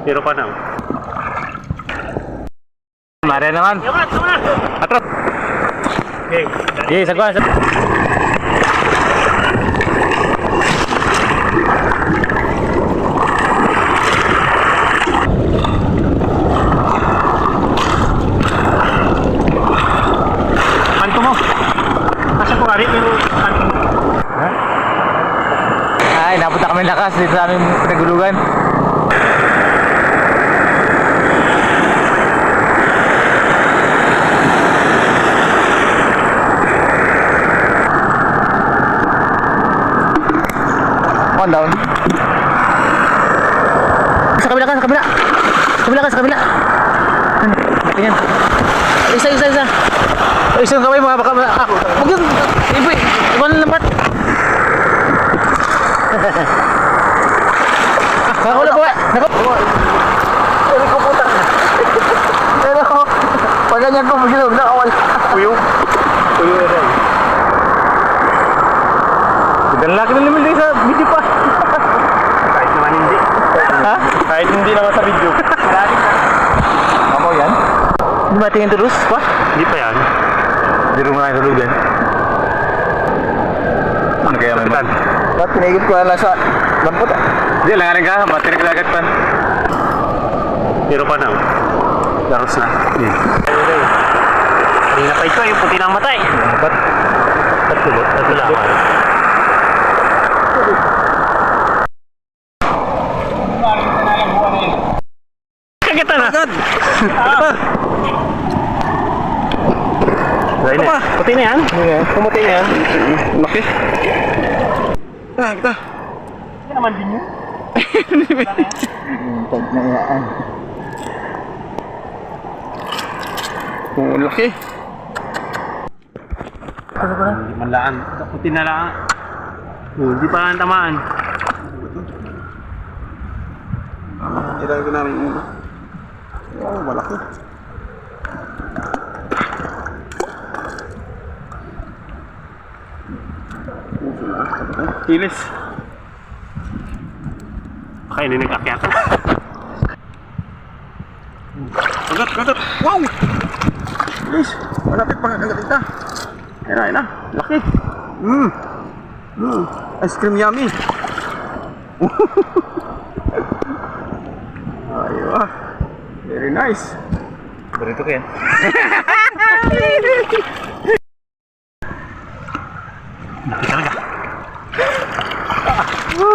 Tiro pa na. Mare naman. Atras. Okay. Yes, sagwa. Kanto mo. Kasi po kari pero kanto mo. Ha? Ay, napunta kami lakas dito sa aming pinagulugan. On down. Sa kabila ka, sa kabila. Sa kabila ka, sa kabila. Ano? Ganyan. Isa. Isang kamay mga baka ako. Huwag yun. Iwan lang part. Nakakula po eh. Uli ko putang na. Pero pag ganyan po magilog, nakawal. Puyo na rin. Ang laki ng limil sa video pa. Kahit naman hindi. Ha? Kahit hindi naman sa video. Malalim na. Amo yan? Hindi ba tingin tulus pa? Hindi pa yan. Hindi rin mo na tulugan. Ano kaya may Kapitan. Ba't pinigil ko lang sa lampot ah? Hindi, langarin ka. Ba't pinaglagat pa? Tiro pa na. Daros na. Kanina pa ito yung puti ng matay. Ba't? Tatulot. Tatulakan. Kagita na. Dahil na. Puti na yan. Pumuti na yan. Laki. Kita. Hindi naman din yun. Tag na yan. Oh, laki. Hindi man laan. Puti na laan. Hindi pa ang tamaan. Ilagay ko namin yung ulo. Oh, malaki. Kilis. Kaya hindi nag-akyat. Kagat. Wow! Bilis. Malapit pa kagat kita. Ayun na. Laki. Ice cream yummy. Aywa. Very nice. Berito kaya. Laki talaga.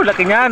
Laki nga.